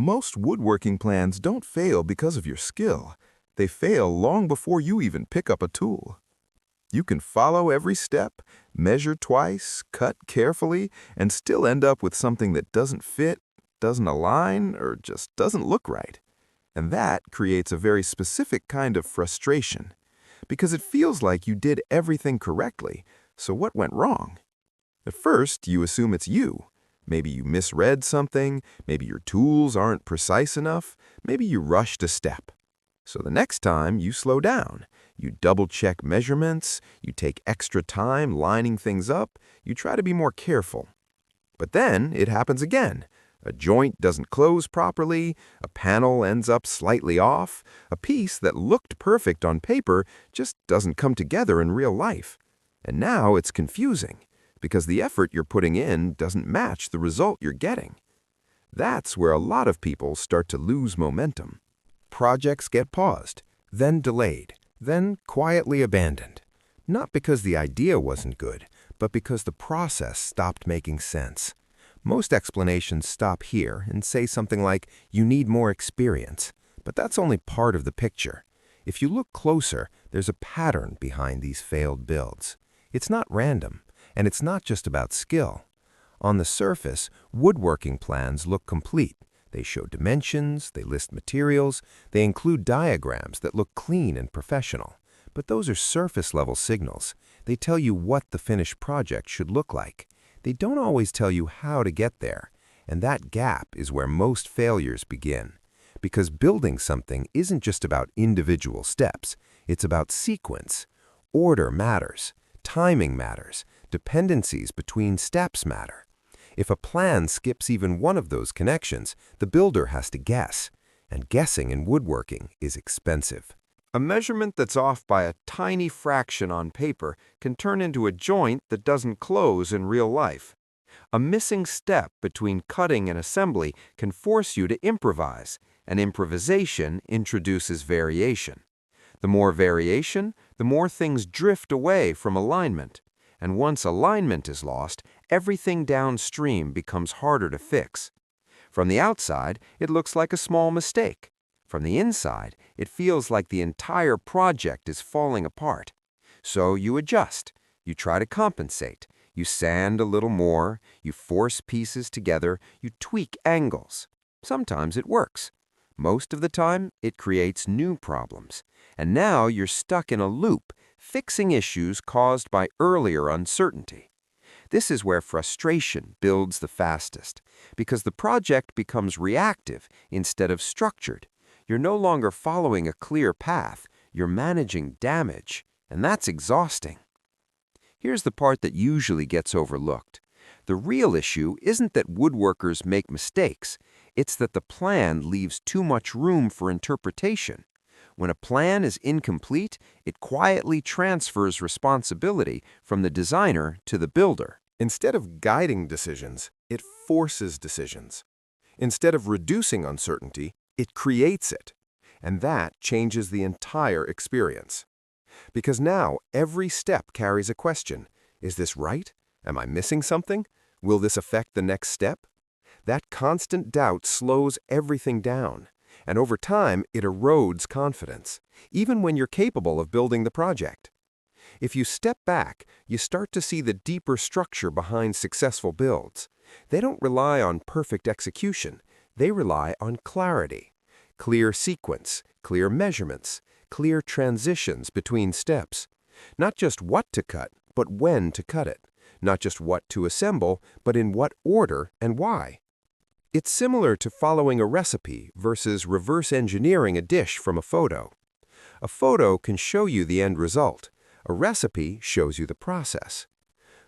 Most woodworking plans don't fail because of your skill. They fail long before you even pick up a tool. You can follow every step, measure twice, cut carefully, and still end up with something that doesn't fit, doesn't align, or just doesn't look right. And that creates a very specific kind of frustration, because it feels like you did everything correctly, so what went wrong? At first, you assume it's you. Maybe you misread something, maybe your tools aren't precise enough, maybe you rushed a step. So the next time, you slow down. You double-check measurements, you take extra time lining things up, you try to be more careful. But then it happens again. A joint doesn't close properly, a panel ends up slightly off, a piece that looked perfect on paper just doesn't come together in real life. And now it's confusing, because the effort you're putting in doesn't match the result you're getting. That's where a lot of people start to lose momentum. Projects get paused, then delayed, then quietly abandoned. Not because the idea wasn't good, but because the process stopped making sense. Most explanations stop here and say something like, you need more experience. But that's only part of the picture. If you look closer, there's a pattern behind these failed builds. It's not random, and it's not just about skill. On the surface, woodworking plans look complete. They show dimensions, they list materials, they include diagrams that look clean and professional. But those are surface-level signals. They tell you what the finished project should look like. They don't always tell you how to get there, and that gap is where most failures begin. Because building something isn't just about individual steps, it's about sequence. Order matters, timing matters, dependencies between steps matter. If a plan skips even one of those connections, the builder has to guess, and guessing in woodworking is expensive. A measurement that's off by a tiny fraction on paper can turn into a joint that doesn't close in real life. A missing step between cutting and assembly can force you to improvise, and improvisation introduces variation. The more variation, the more things drift away from alignment. And once alignment is lost, everything downstream becomes harder to fix. From the outside, it looks like a small mistake. From the inside, it feels like the entire project is falling apart. So you adjust, you try to compensate, you sand a little more, you force pieces together, you tweak angles. Sometimes it works. Most of the time, it creates new problems. And now you're stuck in a loop, fixing issues caused by earlier uncertainty. This is where frustration builds the fastest, because the project becomes reactive instead of structured. You're no longer following a clear path, you're managing damage, and that's exhausting. Here's the part that usually gets overlooked. The real issue isn't that woodworkers make mistakes, it's that the plan leaves too much room for interpretation. When a plan is incomplete, it quietly transfers responsibility from the designer to the builder. Instead of guiding decisions, it forces decisions. Instead of reducing uncertainty, it creates it. And that changes the entire experience. Because now every step carries a question. Is this right? Am I missing something? Will this affect the next step? That constant doubt slows everything down. And over time, it erodes confidence, even when you're capable of building the project. If you step back, you start to see the deeper structure behind successful builds. They don't rely on perfect execution. They rely on clarity. Clear sequence, clear measurements, clear transitions between steps. Not just what to cut, but when to cut it. Not just what to assemble, but in what order and why. It's similar to following a recipe versus reverse engineering a dish from a photo. A photo can show you the end result. A recipe shows you the process.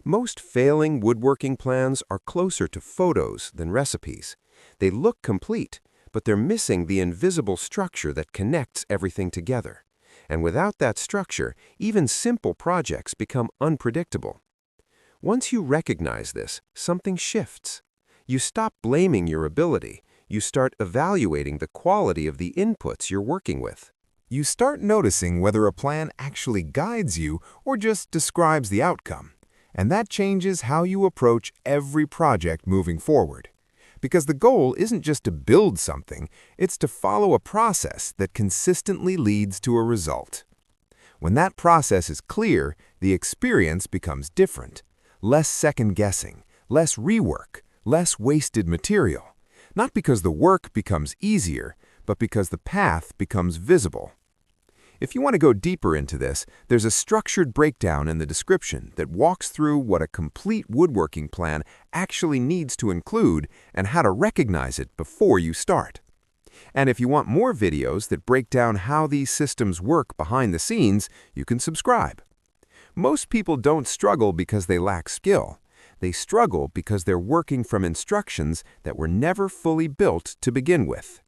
Most failing woodworking plans are closer to photos than recipes. They look complete, but they're missing the invisible structure that connects everything together. And without that structure, even simple projects become unpredictable. Once you recognize this, something shifts. You stop blaming your ability. You start evaluating the quality of the inputs you're working with. You start noticing whether a plan actually guides you or just describes the outcome. And that changes how you approach every project moving forward. Because the goal isn't just to build something, it's to follow a process that consistently leads to a result. When that process is clear, the experience becomes different. Less second-guessing, less rework, less wasted material. Not because the work becomes easier, but because the path becomes visible. If you want to go deeper into this, there's a structured breakdown in the description that walks through what a complete woodworking plan actually needs to include and how to recognize it before you start. And if you want more videos that break down how these systems work behind the scenes, you can subscribe. Most people don't struggle because they lack skill. They struggle because they're working from instructions that were never fully built to begin with.